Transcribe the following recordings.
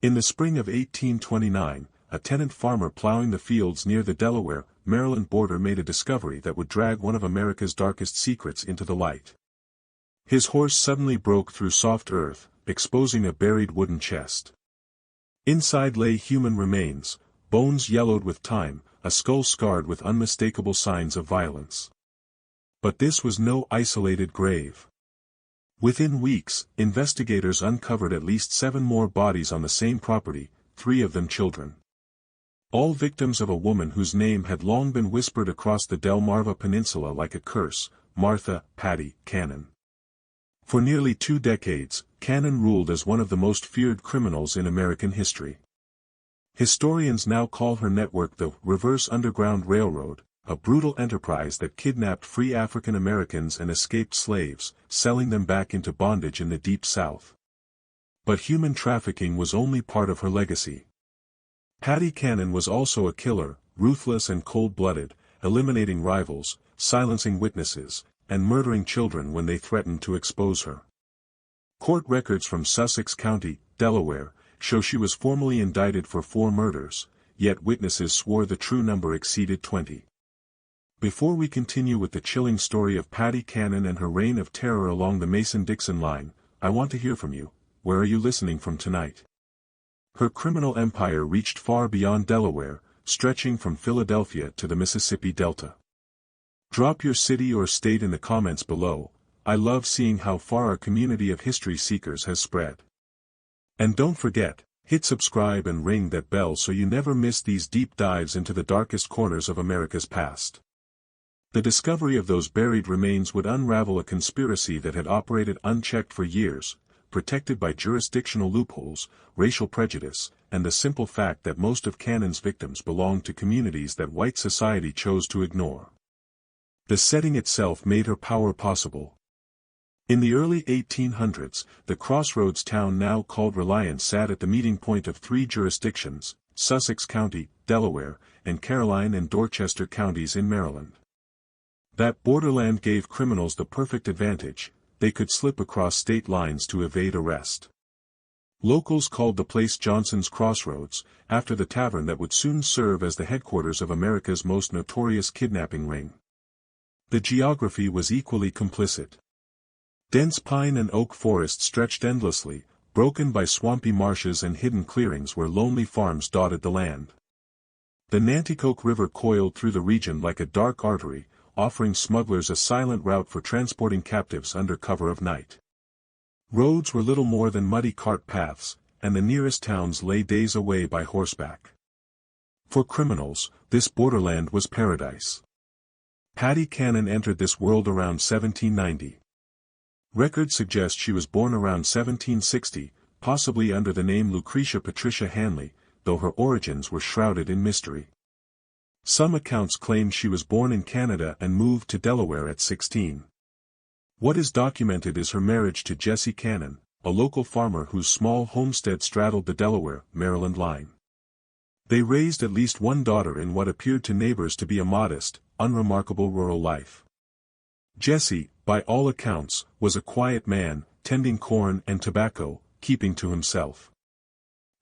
In the spring of 1829, a tenant farmer plowing the fields near the Delaware, Maryland border made a discovery that would drag one of America's darkest secrets into the light. His horse suddenly broke through soft earth, exposing a buried wooden chest. Inside lay human remains, bones yellowed with time, a skull scarred with unmistakable signs of violence. But this was no isolated grave. Within weeks, investigators uncovered at least 7 more bodies on the same property, 3 of them children. All victims of a woman whose name had long been whispered across the Delmarva Peninsula like a curse, Martha Patty Cannon. For nearly 2 decades, Cannon ruled as one of the most feared criminals in American history. Historians now call her network the Reverse Underground Railroad, a brutal enterprise that kidnapped free African Americans and escaped slaves, selling them back into bondage in the Deep South. But human trafficking was only part of her legacy. Patty Cannon was also a killer, ruthless and cold-blooded, eliminating rivals, silencing witnesses, and murdering children when they threatened to expose her. Court records from Sussex County, Delaware, show she was formally indicted for 4 murders, yet witnesses swore the true number exceeded 20. Before we continue with the chilling story of Patty Cannon and her reign of terror along the Mason-Dixon line, I want to hear from you. Where are you listening from tonight? Her criminal empire reached far beyond Delaware, stretching from Philadelphia to the Mississippi Delta. Drop your city or state in the comments below. I love seeing how far our community of history seekers has spread. And don't forget, hit subscribe and ring that bell so you never miss these deep dives into the darkest corners of America's past. The discovery of those buried remains would unravel a conspiracy that had operated unchecked for years, protected by jurisdictional loopholes, racial prejudice, and the simple fact that most of Cannon's victims belonged to communities that white society chose to ignore. The setting itself made her power possible. In the early 1800s, the crossroads town now called Reliance sat at the meeting point of 3 jurisdictions, Sussex County, Delaware, and Caroline and Dorchester counties in Maryland. That borderland gave criminals the perfect advantage. They could slip across state lines to evade arrest. Locals called the place Johnson's Crossroads, after the tavern that would soon serve as the headquarters of America's most notorious kidnapping ring. The geography was equally complicit. Dense pine and oak forests stretched endlessly, broken by swampy marshes and hidden clearings where lonely farms dotted the land. The Nanticoke River coiled through the region like a dark artery, offering smugglers a silent route for transporting captives under cover of night. Roads were little more than muddy cart paths, and the nearest towns lay days away by horseback. For criminals, this borderland was paradise. Patty Cannon entered this world around 1790. Records suggest she was born around 1760, possibly under the name Lucretia Patricia Hanley, though her origins were shrouded in mystery. Some accounts claim she was born in Canada and moved to Delaware at 16. What is documented is her marriage to Jesse Cannon, a local farmer whose small homestead straddled the Delaware, Maryland line. They raised at least 1 daughter in what appeared to neighbors to be a modest, unremarkable rural life. Jesse, by all accounts, was a quiet man, tending corn and tobacco, keeping to himself.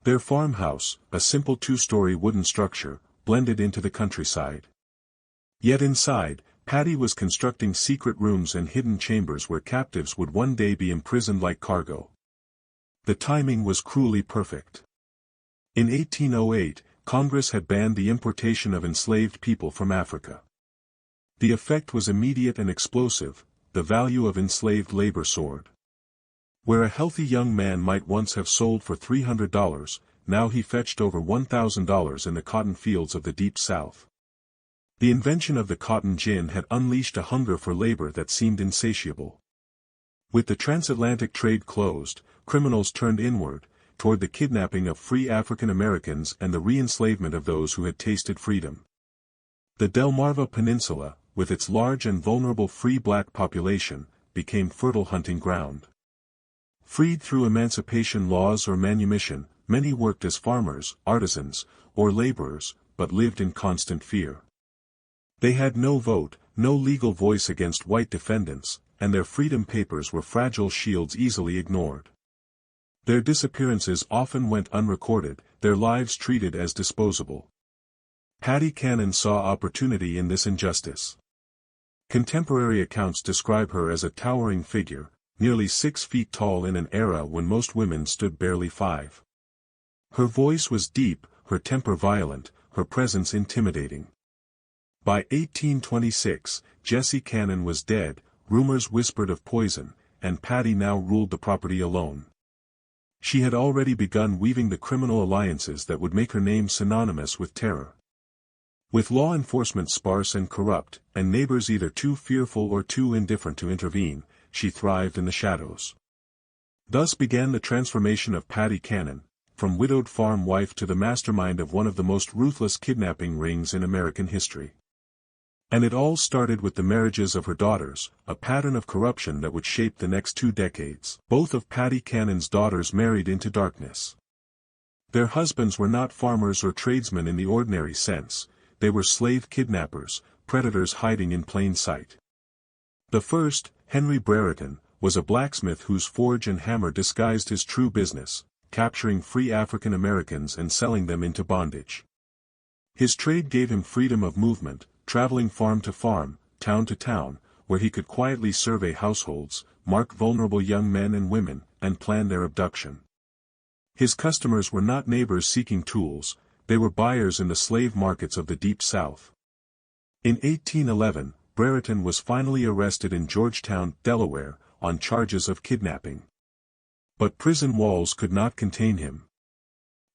Their farmhouse, a simple 2-story wooden structure, blended into the countryside. Yet inside, Patty was constructing secret rooms and hidden chambers where captives would one day be imprisoned like cargo. The timing was cruelly perfect. In 1808, Congress had banned the importation of enslaved people from Africa. The effect was immediate and explosive. The value of enslaved labor soared. Where a healthy young man might once have sold for $300, now he fetched over $1,000 in the cotton fields of the Deep South. The invention of the cotton gin had unleashed a hunger for labor that seemed insatiable. With the transatlantic trade closed, criminals turned inward, toward the kidnapping of free African Americans and the re-enslavement of those who had tasted freedom. The Delmarva Peninsula, with its large and vulnerable free black population, became fertile hunting ground. Freed through emancipation laws or manumission, many worked as farmers, artisans, or laborers, but lived in constant fear. They had no vote, no legal voice against white defendants, and their freedom papers were fragile shields easily ignored. Their disappearances often went unrecorded, their lives treated as disposable. Paddy Cannon saw opportunity in this injustice. Contemporary accounts describe her as a towering figure, nearly 6 feet tall in an era when most women stood barely 5. Her voice was deep, her temper violent, her presence intimidating. By 1826, Jessie Cannon was dead, rumors whispered of poison, and Paddy now ruled the property alone. She had already begun weaving the criminal alliances that would make her name synonymous with terror. With law enforcement sparse and corrupt, and neighbors either too fearful or too indifferent to intervene, she thrived in the shadows. Thus began the transformation of Paddy Cannon, from widowed farm wife to the mastermind of one of the most ruthless kidnapping rings in American history. And it all started with the marriages of her daughters, a pattern of corruption that would shape the next 2 decades. Both of Paddy Cannon's daughters married into darkness. Their husbands were not farmers or tradesmen in the ordinary sense, they were slave kidnappers, predators hiding in plain sight. The first, Henry Brereton, was a blacksmith whose forge and hammer disguised his true business, capturing free African Americans and selling them into bondage. His trade gave him freedom of movement, traveling farm to farm, town to town, where he could quietly survey households, mark vulnerable young men and women, and plan their abduction. His customers were not neighbors seeking tools, they were buyers in the slave markets of the Deep South. In 1811, Brereton was finally arrested in Georgetown, Delaware, on charges of kidnapping. But prison walls could not contain him.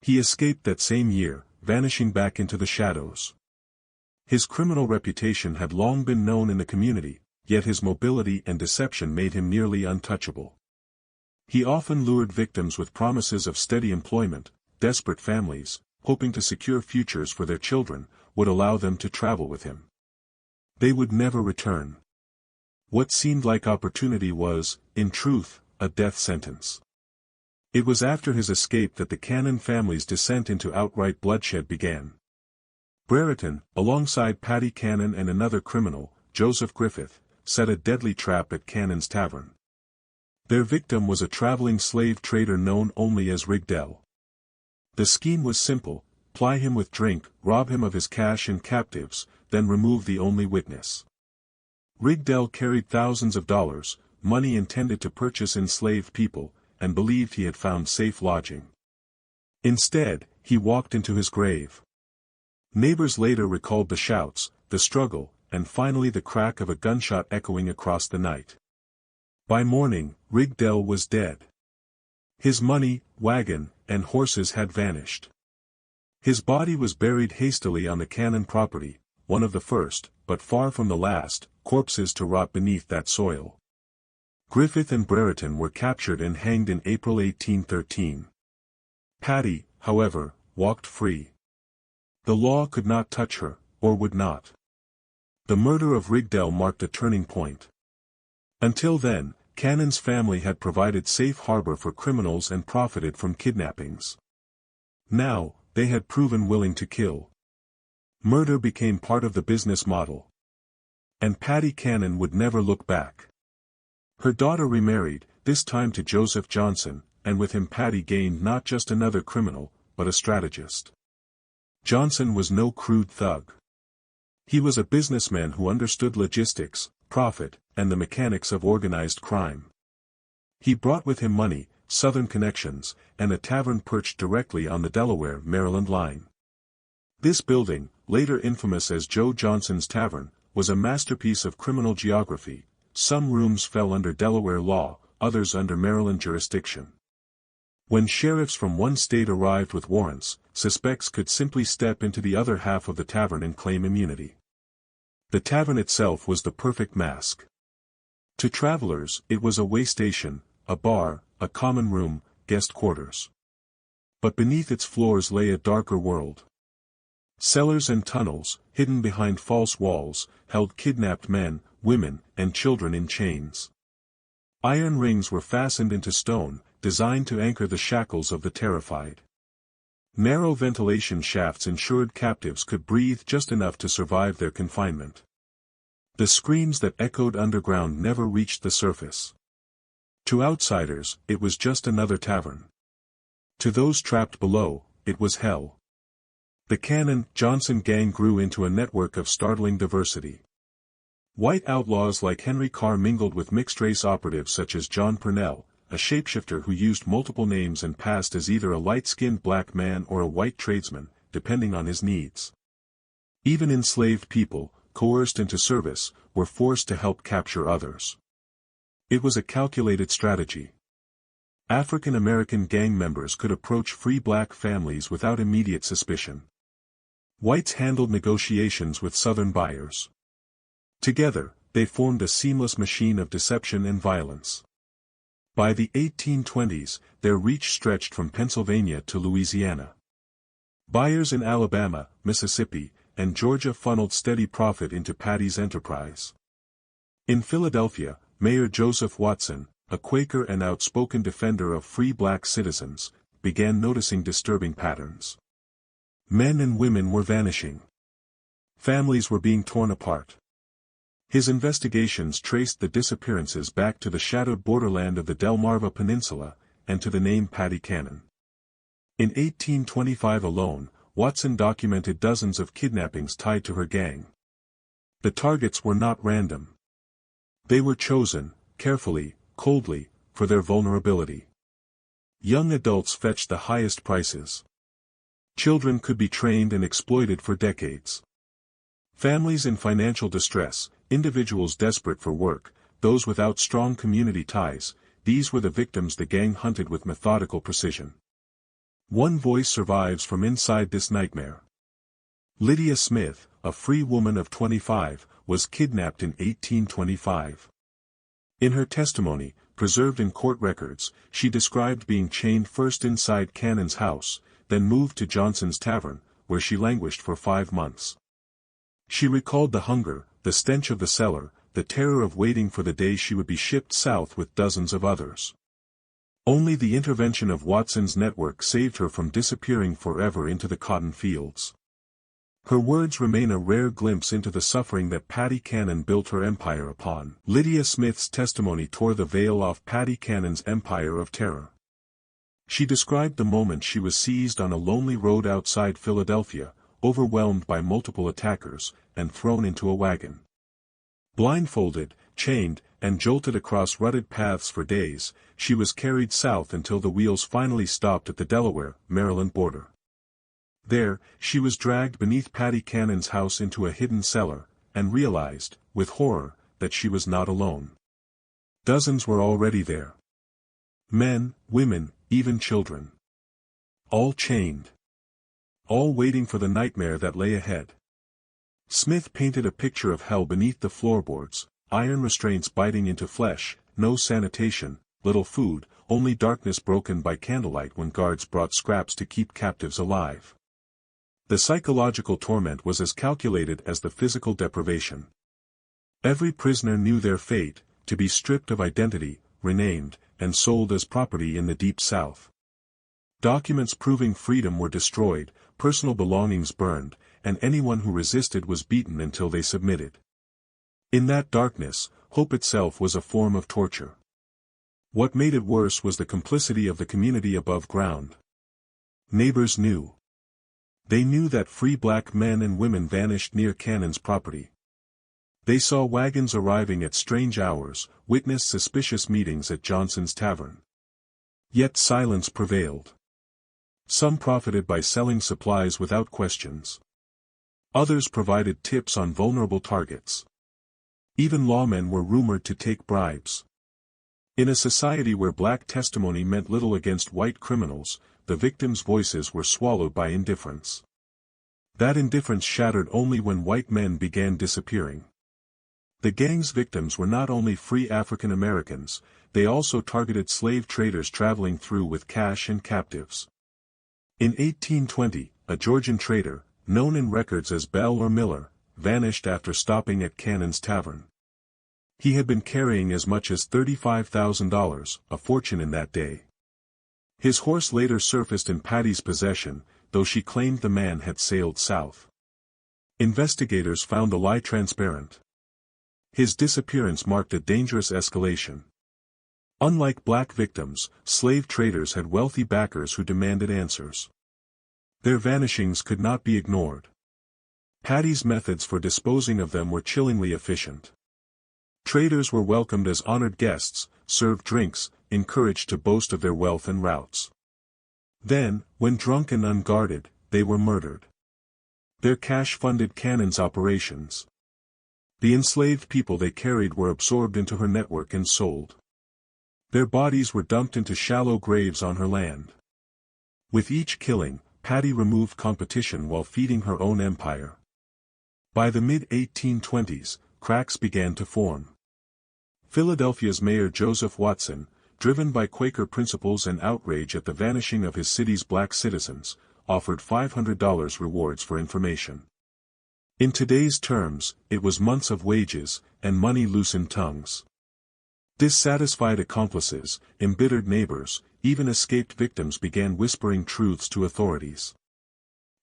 He escaped that same year, vanishing back into the shadows. His criminal reputation had long been known in the community, yet his mobility and deception made him nearly untouchable. He often lured victims with promises of steady employment. Desperate families, hoping to secure futures for their children, would allow them to travel with him. They would never return. What seemed like opportunity was, in truth, a death sentence. It was after his escape that the Cannon family's descent into outright bloodshed began. Brereton, alongside Paddy Cannon and another criminal, Joseph Griffith, set a deadly trap at Cannon's Tavern. Their victim was a traveling slave trader known only as Rigdell. The scheme was simple: ply him with drink, rob him of his cash and captives, then remove the only witness. Rigdell carried thousands of dollars, money intended to purchase enslaved people, and believed he had found safe lodging. Instead, he walked into his grave. Neighbors later recalled the shouts, the struggle, and finally the crack of a gunshot echoing across the night. By morning, Rigdell was dead. His money, wagon, and horses had vanished. His body was buried hastily on the Cannon property, one of the first, but far from the last, corpses to rot beneath that soil. Griffith and Brereton were captured and hanged in April 1813. Paddy, however, walked free. The law could not touch her, or would not. The murder of Rigdell marked a turning point. Until then, Cannon's family had provided safe harbor for criminals and profited from kidnappings. Now, they had proven willing to kill. Murder became part of the business model. And Paddy Cannon would never look back. Her daughter remarried, this time to Joseph Johnson, and with him Paddy gained not just another criminal, but a strategist. Johnson was no crude thug. He was a businessman who understood logistics, profit, and the mechanics of organized crime. He brought with him money, Southern connections, and a tavern perched directly on the Delaware-Maryland line. This building, later infamous as Joe Johnson's Tavern, was a masterpiece of criminal geography. Some rooms fell under Delaware law, others under Maryland jurisdiction. When sheriffs from one state arrived with warrants, suspects could simply step into the other half of the tavern and claim immunity. The tavern itself was the perfect mask. To travelers, it was a way station, a bar, a common room, guest quarters. But beneath its floors lay a darker world. Cellars and tunnels, hidden behind false walls, held kidnapped men, women, and children in chains. Iron rings were fastened into stone, designed to anchor the shackles of the terrified. Narrow ventilation shafts ensured captives could breathe just enough to survive their confinement. The screams that echoed underground never reached the surface. To outsiders, it was just another tavern. To those trapped below, it was hell. The Cannon-Johnson gang grew into a network of startling diversity. White outlaws like Henry Carr mingled with mixed-race operatives such as John Purnell, a shapeshifter who used multiple names and passed as either a light-skinned black man or a white tradesman, depending on his needs. Even enslaved people, coerced into service, were forced to help capture others. It was a calculated strategy. African American gang members could approach free black families without immediate suspicion. Whites handled negotiations with Southern buyers. Together, they formed a seamless machine of deception and violence. By the 1820s, their reach stretched from Pennsylvania to Louisiana. Buyers in Alabama, Mississippi, and Georgia funneled steady profit into Patty's enterprise. In Philadelphia, Mayor Joseph Watson, a Quaker and outspoken defender of free black citizens, began noticing disturbing patterns. Men and women were vanishing. Families were being torn apart. His investigations traced the disappearances back to the shadowed borderland of the Delmarva Peninsula, and to the name Patty Cannon. In 1825 alone, Watson documented dozens of kidnappings tied to her gang. The targets were not random. They were chosen, carefully, coldly, for their vulnerability. Young adults fetched the highest prices. Children could be trained and exploited for decades. Families in financial distress, individuals desperate for work, those without strong community ties, these were the victims the gang hunted with methodical precision. One voice survives from inside this nightmare. Lydia Smith, a free woman of 25, was kidnapped in 1825. In her testimony, preserved in court records, she described being chained first inside Cannon's house, then moved to Johnson's Tavern, where she languished for 5 months. She recalled the hunger, the stench of the cellar, the terror of waiting for the day she would be shipped south with dozens of others. Only the intervention of Watson's network saved her from disappearing forever into the cotton fields. Her words remain a rare glimpse into the suffering that Patty Cannon built her empire upon. Lydia Smith's testimony tore the veil off Patty Cannon's empire of terror. She described the moment she was seized on a lonely road outside Philadelphia, overwhelmed by multiple attackers, and thrown into a wagon. Blindfolded, chained, and jolted across rutted paths for days, she was carried south until the wheels finally stopped at the Delaware, Maryland border. There, she was dragged beneath Patty Cannon's house into a hidden cellar, and realized, with horror, that she was not alone. Dozens were already there. Men, women, even children. All chained. All waiting for the nightmare that lay ahead. Smith painted a picture of hell beneath the floorboards, iron restraints biting into flesh, no sanitation, little food, only darkness broken by candlelight when guards brought scraps to keep captives alive. The psychological torment was as calculated as the physical deprivation. Every prisoner knew their fate, to be stripped of identity, renamed, and sold as property in the Deep South. Documents proving freedom were destroyed, personal belongings burned, and anyone who resisted was beaten until they submitted. In that darkness, hope itself was a form of torture. What made it worse was the complicity of the community above ground. Neighbors knew. They knew that free black men and women vanished near Cannon's property. They saw wagons arriving at strange hours, witnessed suspicious meetings at Johnson's Tavern. Yet silence prevailed. Some profited by selling supplies without questions. Others provided tips on vulnerable targets. Even lawmen were rumored to take bribes. In a society where black testimony meant little against white criminals, the victims' voices were swallowed by indifference. That indifference shattered only when white men began disappearing. The gang's victims were not only free African Americans, they also targeted slave traders traveling through with cash and captives. In 1820, a Georgian trader, known in records as Bell or Miller, vanished after stopping at Cannon's Tavern. He had been carrying as much as $35,000, a fortune in that day. His horse later surfaced in Patty's possession, though she claimed the man had sailed south. Investigators found the lie transparent. His disappearance marked a dangerous escalation. Unlike black victims, slave traders had wealthy backers who demanded answers. Their vanishings could not be ignored. Paddy's methods for disposing of them were chillingly efficient. Traders were welcomed as honored guests, served drinks, encouraged to boast of their wealth and routes. Then, when drunk and unguarded, they were murdered. Their cash funded Cannon's operations. The enslaved people they carried were absorbed into her network and sold. Their bodies were dumped into shallow graves on her land. With each killing, Paddy removed competition while feeding her own empire. By the mid-1820s, cracks began to form. Philadelphia's Mayor Joseph Watson, driven by Quaker principles and outrage at the vanishing of his city's black citizens, offered $500 rewards for information. In today's terms, it was months of wages, and money loosened tongues. Dissatisfied accomplices, embittered neighbors, even escaped victims began whispering truths to authorities.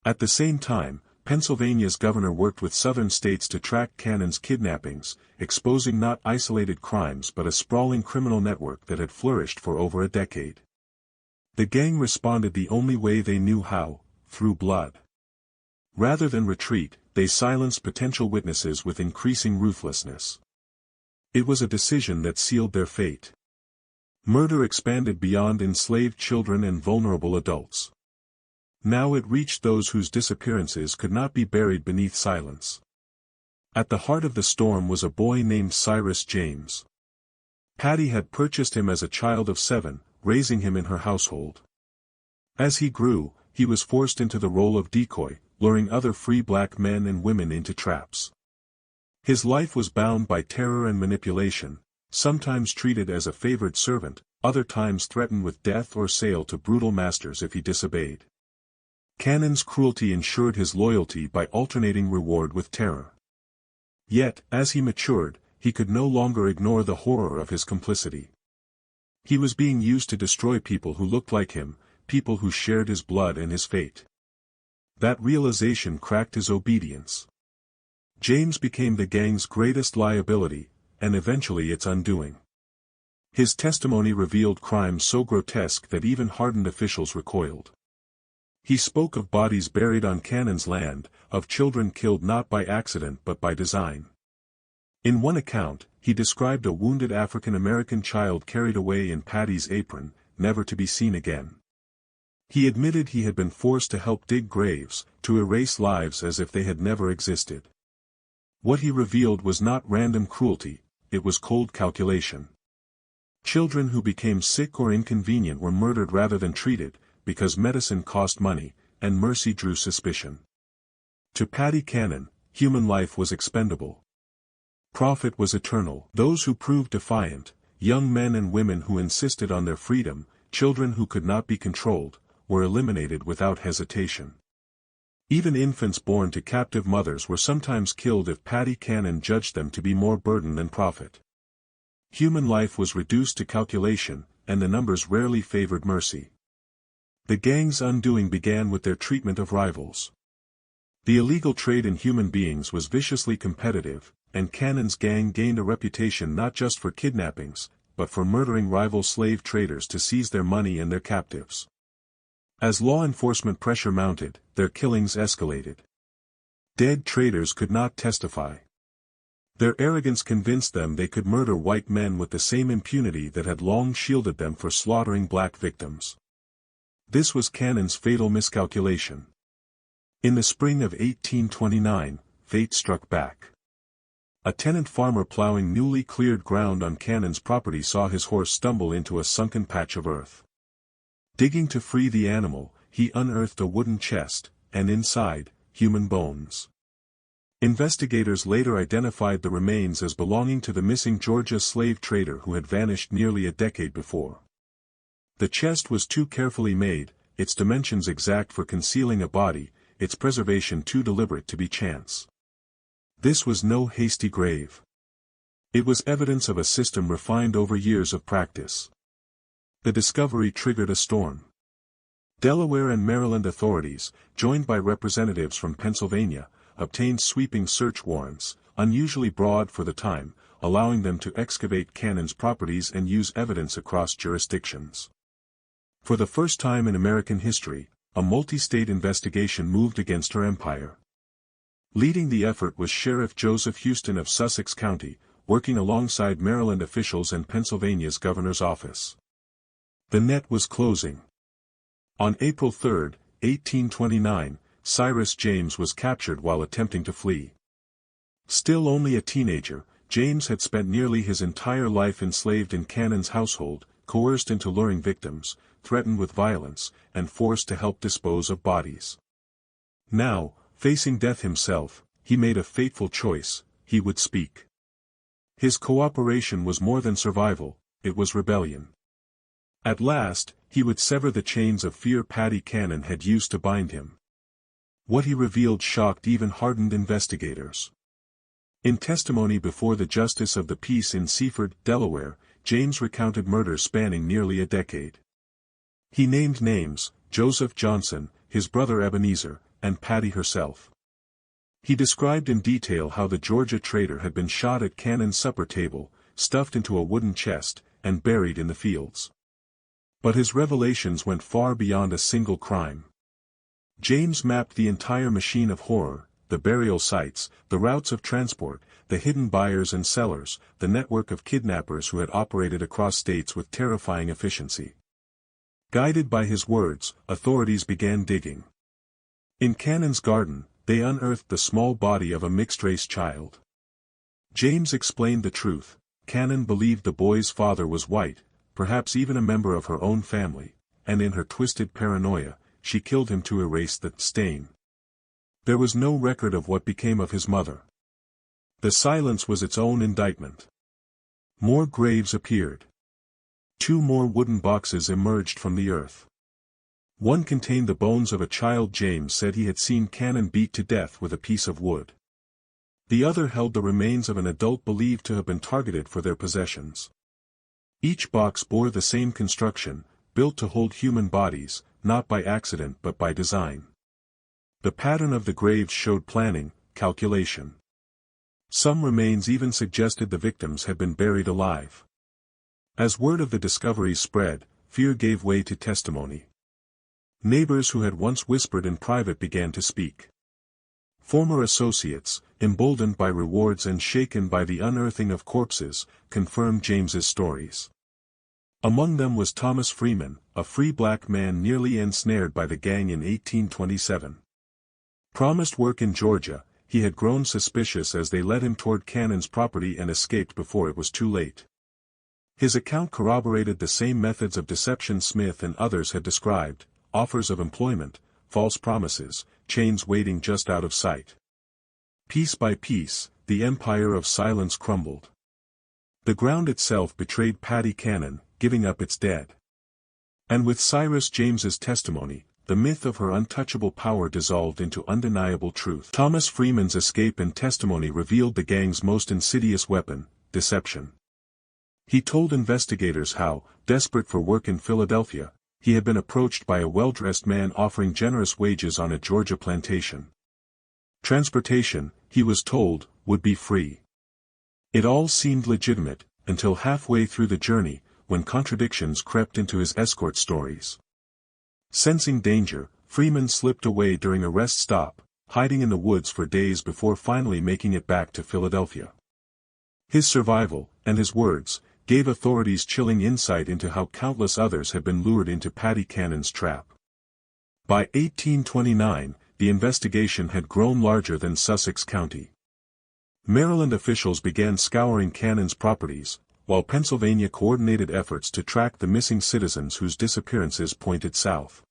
At the same time, Pennsylvania's governor worked with southern states to track Cannon's kidnappings, exposing not isolated crimes but a sprawling criminal network that had flourished for over a decade. The gang responded the only way they knew how, through blood. Rather than retreat, they silenced potential witnesses with increasing ruthlessness. It was a decision that sealed their fate. Murder expanded beyond enslaved children and vulnerable adults. Now it reached those whose disappearances could not be buried beneath silence. At the heart of the storm was a boy named Cyrus James. Paddy had purchased him as a child of 7, raising him in her household. As he grew, he was forced into the role of decoy, luring other free black men and women into traps. His life was bound by terror and manipulation, sometimes treated as a favored servant, other times threatened with death or sale to brutal masters if he disobeyed. Cannon's cruelty ensured his loyalty by alternating reward with terror. Yet, as he matured, he could no longer ignore the horror of his complicity. He was being used to destroy people who looked like him, people who shared his blood and his fate. That realization cracked his obedience. James became the gang's greatest liability, and eventually its undoing. His testimony revealed crimes so grotesque that even hardened officials recoiled. He spoke of bodies buried on Cannon's land, of children killed not by accident but by design. In one account, he described a wounded African-American child carried away in Paddy's apron, never to be seen again. He admitted he had been forced to help dig graves, to erase lives as if they had never existed. What he revealed was not random cruelty, it was cold calculation. Children who became sick or inconvenient were murdered rather than treated, because medicine cost money, and mercy drew suspicion. To Paddy Cannon, human life was expendable. Profit was eternal. Those who proved defiant, young men and women who insisted on their freedom, children who could not be controlled, were eliminated without hesitation. Even infants born to captive mothers were sometimes killed if Paddy Cannon judged them to be more burden than profit. Human life was reduced to calculation, and the numbers rarely favored mercy. The gang's undoing began with their treatment of rivals. The illegal trade in human beings was viciously competitive, and Cannon's gang gained a reputation not just for kidnappings, but for murdering rival slave traders to seize their money and their captives. As law enforcement pressure mounted, their killings escalated. Dead traders could not testify. Their arrogance convinced them they could murder white men with the same impunity that had long shielded them for slaughtering black victims. This was Cannon's fatal miscalculation. In the spring of 1829, fate struck back. A tenant farmer plowing newly cleared ground on Cannon's property saw his horse stumble into a sunken patch of earth. Digging to free the animal, he unearthed a wooden chest, and inside, human bones. Investigators later identified the remains as belonging to the missing Georgia slave trader who had vanished nearly a decade before. The chest was too carefully made, its dimensions exact for concealing a body, its preservation too deliberate to be chance. This was no hasty grave. It was evidence of a system refined over years of practice. The discovery triggered a storm. Delaware and Maryland authorities, joined by representatives from Pennsylvania, obtained sweeping search warrants, unusually broad for the time, allowing them to excavate Cannon's properties and use evidence across jurisdictions. For the first time in American history, a multi-state investigation moved against her empire. Leading the effort was Sheriff Joseph Houston of Sussex County, working alongside Maryland officials and Pennsylvania's governor's office. The net was closing. On April 3, 1829, Cyrus James was captured while attempting to flee. Still only a teenager, James had spent nearly his entire life enslaved in Cannon's household, coerced into luring victims, threatened with violence, and forced to help dispose of bodies. Now, facing death himself, he made a fateful choice: he would speak. His cooperation was more than survival, it was rebellion. At last, he would sever the chains of fear Paddy Cannon had used to bind him. What he revealed shocked even hardened investigators. In testimony before the Justice of the Peace in Seaford, Delaware, James recounted murders spanning nearly a decade. He named names: Joseph Johnson, his brother Ebenezer, and Paddy herself. He described in detail how the Georgia trader had been shot at Cannon's supper table, stuffed into a wooden chest, and buried in the fields. But his revelations went far beyond a single crime. James mapped the entire machine of horror: the burial sites, the routes of transport, the hidden buyers and sellers, the network of kidnappers who had operated across states with terrifying efficiency. Guided by his words, authorities began digging. In Cannon's garden, they unearthed the small body of a mixed-race child. James explained the truth: Cannon believed the boy's father was white, perhaps even a member of her own family, and in her twisted paranoia, she killed him to erase the stain. There was no record of what became of his mother. The silence was its own indictment. More graves appeared. 2 more wooden boxes emerged from the earth. One contained the bones of a child James said he had seen Cannon beat to death with a piece of wood. The other held the remains of an adult believed to have been targeted for their possessions. Each box bore the same construction, built to hold human bodies, not by accident but by design. The pattern of the graves showed planning, calculation. Some remains even suggested the victims had been buried alive. As word of the discoveries spread, fear gave way to testimony. Neighbors who had once whispered in private began to speak. Former associates, emboldened by rewards and shaken by the unearthing of corpses, confirmed James's stories. Among them was Thomas Freeman, a free black man nearly ensnared by the gang in 1827. Promised work in Georgia, he had grown suspicious as they led him toward Cannon's property and escaped before it was too late. His account corroborated the same methods of deception Smith and others had described: offers of employment, false promises, chains waiting just out of sight. Piece by piece, the empire of silence crumbled. The ground itself betrayed Paddy Cannon, giving up its dead. And with Cyrus James's testimony, the myth of her untouchable power dissolved into undeniable truth. Thomas Freeman's escape and testimony revealed the gang's most insidious weapon: deception. He told investigators how, desperate for work in Philadelphia, he had been approached by a well-dressed man offering generous wages on a Georgia plantation. Transportation, he was told, would be free. It all seemed legitimate, until halfway through the journey, when contradictions crept into his escort stories. Sensing danger, Freeman slipped away during a rest stop, hiding in the woods for days before finally making it back to Philadelphia. His survival, and his words, gave authorities chilling insight into how countless others had been lured into Paddy Cannon's trap. By 1829, the investigation had grown larger than Sussex County. Maryland officials began scouring Cannon's properties, while Pennsylvania coordinated efforts to track the missing citizens whose disappearances pointed south.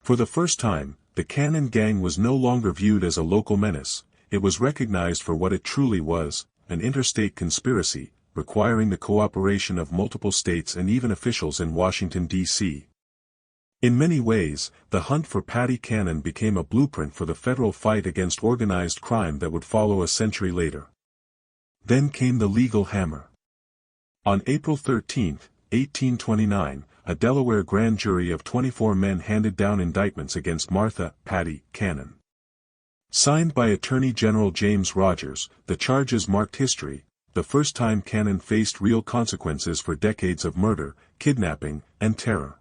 For the first time, the Cannon gang was no longer viewed as a local menace; it was recognized for what it truly was: an interstate conspiracy, requiring the cooperation of multiple states and even officials in Washington, D.C. In many ways, the hunt for Paddy Cannon became a blueprint for the federal fight against organized crime that would follow a century later. Then came the legal hammer. On April 13, 1829, a Delaware grand jury of 24 men handed down indictments against Martha "Paddy" Cannon. Signed by Attorney General James Rogers, the charges marked history: the first time Cannon faced real consequences for decades of murder, kidnapping, and terror.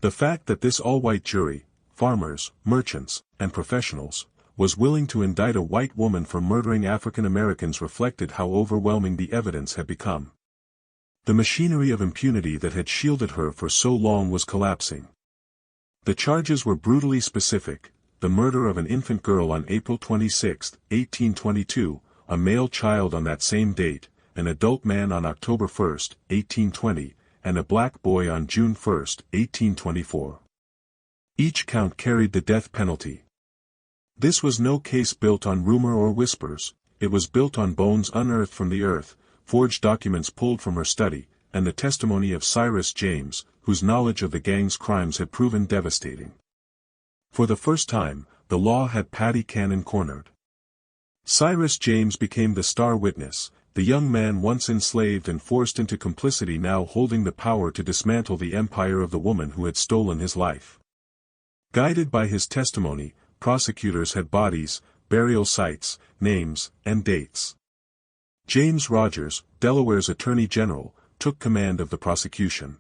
The fact that this all-white jury, farmers, merchants, and professionals, was willing to indict a white woman for murdering African Americans reflected how overwhelming the evidence had become. The machinery of impunity that had shielded her for so long was collapsing. The charges were brutally specific: the murder of an infant girl on April 26, 1822, a male child on that same date, an adult man on October 1, 1820, and a black boy on June 1, 1824. Each count carried the death penalty. This was no case built on rumor or whispers, it was built on bones unearthed from the earth, forged documents pulled from her study, and the testimony of Cyrus James, whose knowledge of the gang's crimes had proven devastating. For the first time, the law had Patty Cannon cornered. Cyrus James became the star witness, the young man once enslaved and forced into complicity now holding the power to dismantle the empire of the woman who had stolen his life. Guided by his testimony, prosecutors had bodies, burial sites, names, and dates. James Rogers, Delaware's Attorney General, took command of the prosecution.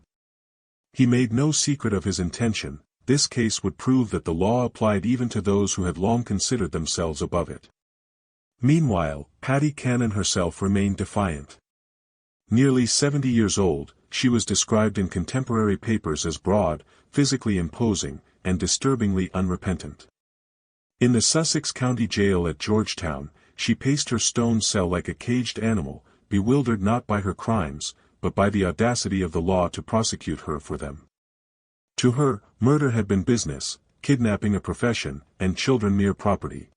He made no secret of his intention: this case would prove that the law applied even to those who had long considered themselves above it. Meanwhile, Patty Cannon herself remained defiant. Nearly 70 years old, she was described in contemporary papers as broad, physically imposing, and disturbingly unrepentant. In the Sussex County Jail at Georgetown, she paced her stone cell like a caged animal, bewildered not by her crimes, but by the audacity of the law to prosecute her for them. To her, murder had been business, kidnapping a profession, and children mere property.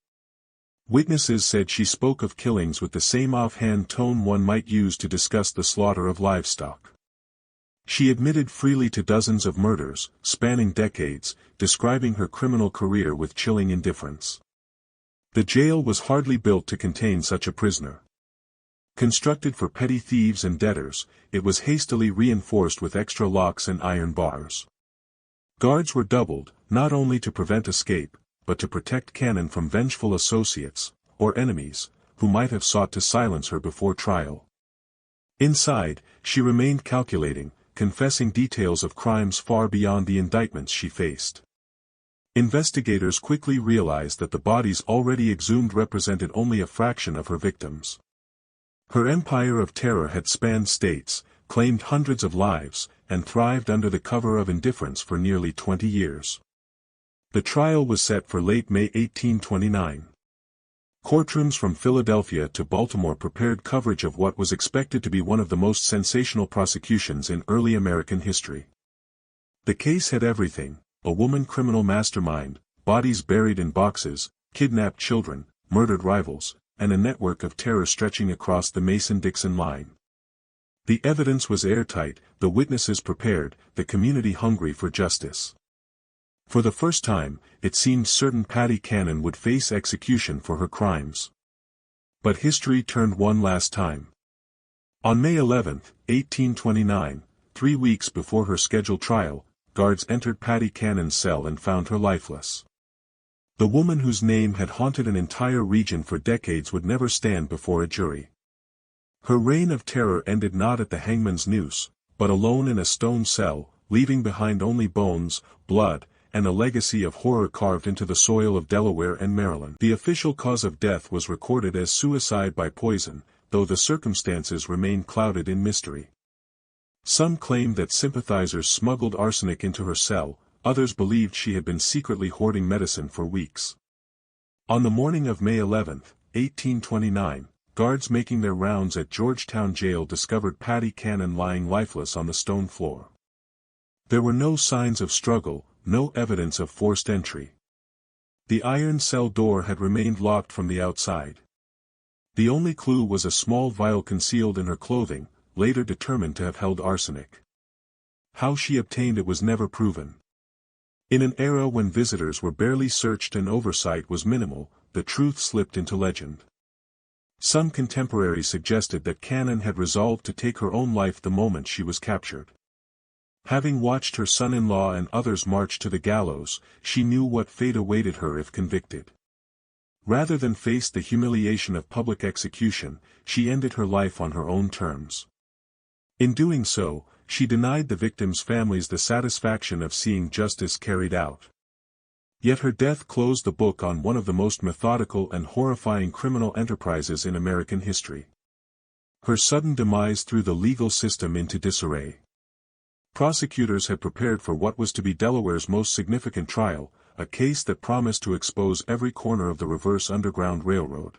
Witnesses said she spoke of killings with the same offhand tone one might use to discuss the slaughter of livestock. She admitted freely to dozens of murders, spanning decades, describing her criminal career with chilling indifference. The jail was hardly built to contain such a prisoner. Constructed for petty thieves and debtors, it was hastily reinforced with extra locks and iron bars. Guards were doubled, not only to prevent escape, but to protect Cannon from vengeful associates, or enemies, who might have sought to silence her before trial. Inside, she remained calculating, confessing details of crimes far beyond the indictments she faced. Investigators quickly realized that the bodies already exhumed represented only a fraction of her victims. Her empire of terror had spanned states, claimed hundreds of lives, and thrived under the cover of indifference for nearly 20 years. The trial was set for late May 1829. Courtrooms from Philadelphia to Baltimore prepared coverage of what was expected to be one of the most sensational prosecutions in early American history. The case had everything: a woman criminal mastermind, bodies buried in boxes, kidnapped children, murdered rivals, and a network of terror stretching across the Mason-Dixon line. The evidence was airtight, the witnesses prepared, the community hungry for justice. For the first time, it seemed certain Patty Cannon would face execution for her crimes. But history turned one last time. On May 11, 1829, 3 weeks before her scheduled trial, guards entered Patty Cannon's cell and found her lifeless. The woman whose name had haunted an entire region for decades would never stand before a jury. Her reign of terror ended not at the hangman's noose, but alone in a stone cell, leaving behind only bones, blood, and a legacy of horror carved into the soil of Delaware and Maryland. The official cause of death was recorded as suicide by poison, though the circumstances remained clouded in mystery. Some claimed that sympathizers smuggled arsenic into her cell, others believed she had been secretly hoarding medicine for weeks. On the morning of May 11, 1829, guards making their rounds at Georgetown Jail discovered Patty Cannon lying lifeless on the stone floor. There were no signs of struggle, no evidence of forced entry. The iron cell door had remained locked from the outside. The only clue was a small vial concealed in her clothing, later determined to have held arsenic. How she obtained it was never proven. In an era when visitors were barely searched and oversight was minimal, the truth slipped into legend. Some contemporaries suggested that Cannon had resolved to take her own life the moment she was captured. Having watched her son-in-law and others march to the gallows, she knew what fate awaited her if convicted. Rather than face the humiliation of public execution, she ended her life on her own terms. In doing so, she denied the victims' families the satisfaction of seeing justice carried out. Yet her death closed the book on one of the most methodical and horrifying criminal enterprises in American history. Her sudden demise threw the legal system into disarray. Prosecutors had prepared for what was to be Delaware's most significant trial, a case that promised to expose every corner of the reverse Underground Railroad.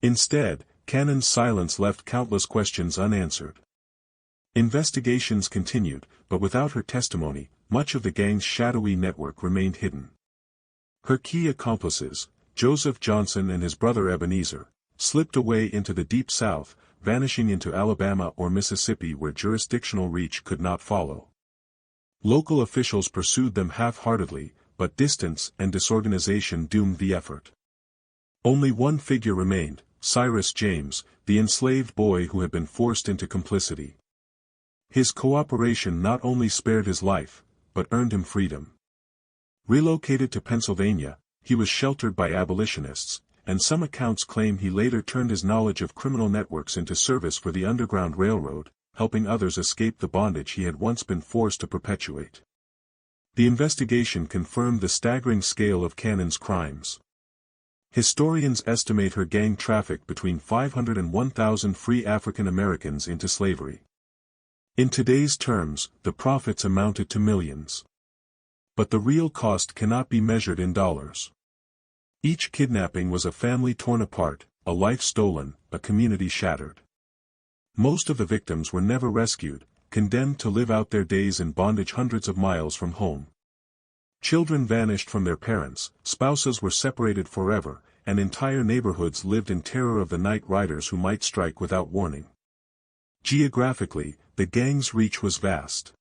Instead, Cannon's silence left countless questions unanswered. Investigations continued, but without her testimony, much of the gang's shadowy network remained hidden. Her key accomplices, Joseph Johnson and his brother Ebenezer, slipped away into the Deep South, vanishing into Alabama or Mississippi where jurisdictional reach could not follow. Local officials pursued them half-heartedly, but distance and disorganization doomed the effort. Only one figure remained, Cyrus James, the enslaved boy who had been forced into complicity. His cooperation not only spared his life, but earned him freedom. Relocated to Pennsylvania, he was sheltered by abolitionists, and some accounts claim he later turned his knowledge of criminal networks into service for the Underground Railroad, helping others escape the bondage he had once been forced to perpetuate. The investigation confirmed the staggering scale of Cannon's crimes. Historians estimate her gang trafficked between 500 and 1,000 free African Americans into slavery. In today's terms, the profits amounted to millions. But the real cost cannot be measured in dollars. Each kidnapping was a family torn apart, a life stolen, a community shattered. Most of the victims were never rescued, condemned to live out their days in bondage hundreds of miles from home. Children vanished from their parents, spouses were separated forever, and entire neighborhoods lived in terror of the night riders who might strike without warning. Geographically, the gang's reach was vast.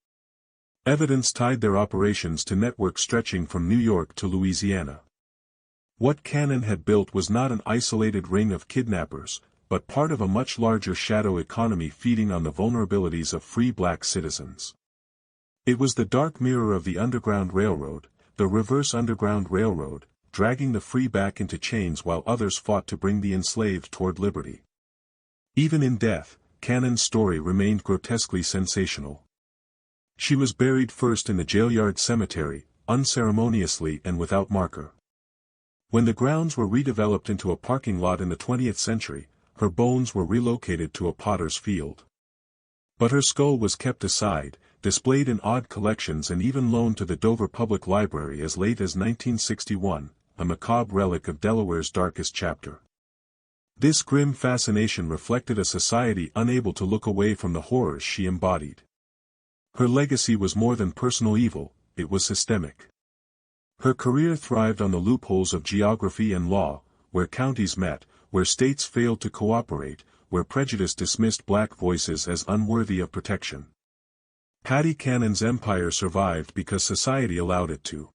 Evidence tied their operations to networks stretching from New York to Louisiana. What Cannon had built was not an isolated ring of kidnappers, but part of a much larger shadow economy feeding on the vulnerabilities of free black citizens. It was the dark mirror of the Underground Railroad, the reverse Underground Railroad, dragging the free back into chains while others fought to bring the enslaved toward liberty. Even in death, Cannon's story remained grotesquely sensational. She was buried first in the jailyard cemetery, unceremoniously and without marker. When the grounds were redeveloped into a parking lot in the 20th century, her bones were relocated to a potter's field. But her skull was kept aside, displayed in odd collections and even loaned to the Dover Public Library as late as 1961, a macabre relic of Delaware's darkest chapter. This grim fascination reflected a society unable to look away from the horrors she embodied. Her legacy was more than personal evil, it was systemic. Her career thrived on the loopholes of geography and law, where counties met, where states failed to cooperate, where prejudice dismissed black voices as unworthy of protection. Patty Cannon's empire survived because society allowed it to.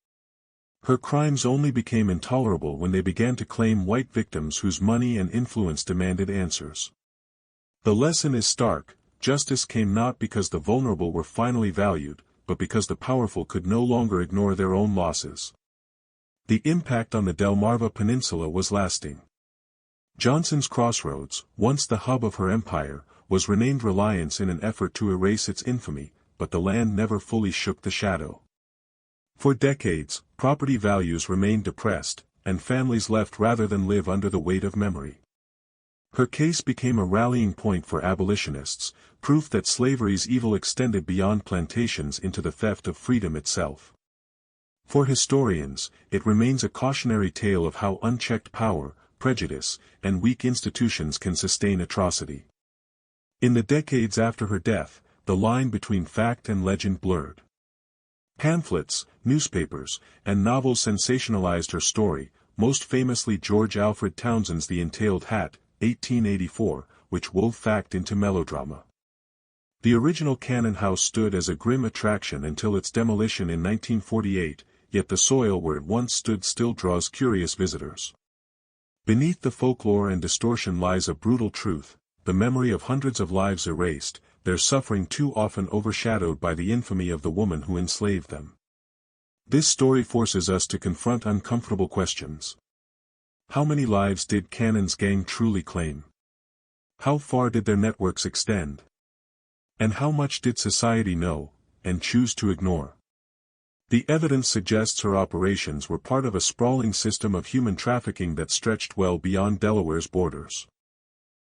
Her crimes only became intolerable when they began to claim white victims whose money and influence demanded answers. The lesson is stark: justice came not because the vulnerable were finally valued, but because the powerful could no longer ignore their own losses. The impact on the Delmarva Peninsula was lasting. Johnson's Crossroads, once the hub of her empire, was renamed Reliance in an effort to erase its infamy, but the land never fully shook the shadow. For decades, property values remained depressed, and families left rather than live under the weight of memory. Her case became a rallying point for abolitionists, proof that slavery's evil extended beyond plantations into the theft of freedom itself. For historians, it remains a cautionary tale of how unchecked power, prejudice, and weak institutions can sustain atrocity. In the decades after her death, the line between fact and legend blurred. Pamphlets, newspapers, and novels sensationalized her story, most famously George Alfred Townsend's The Entailed Hat, 1884, which wove fact into melodrama. The original Cannon House stood as a grim attraction until its demolition in 1948, yet the soil where it once stood still draws curious visitors. Beneath the folklore and distortion lies a brutal truth: the memory of hundreds of lives erased, their suffering too often overshadowed by the infamy of the woman who enslaved them. This story forces us to confront uncomfortable questions. How many lives did Cannon's gang truly claim? How far did their networks extend? And how much did society know, and choose to ignore? The evidence suggests her operations were part of a sprawling system of human trafficking that stretched well beyond Delaware's borders.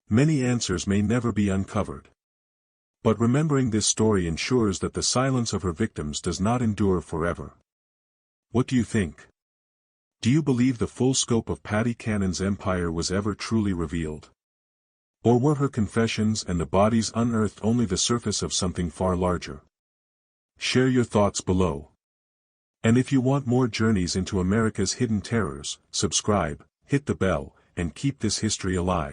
Many answers may never be uncovered. But remembering this story ensures that the silence of her victims does not endure forever. What do you think? Do you believe the full scope of Patty Cannon's empire was ever truly revealed? Or were her confessions and the bodies unearthed only the surface of something far larger? Share your thoughts below. And if you want more journeys into America's hidden terrors, subscribe, hit the bell, and keep this history alive.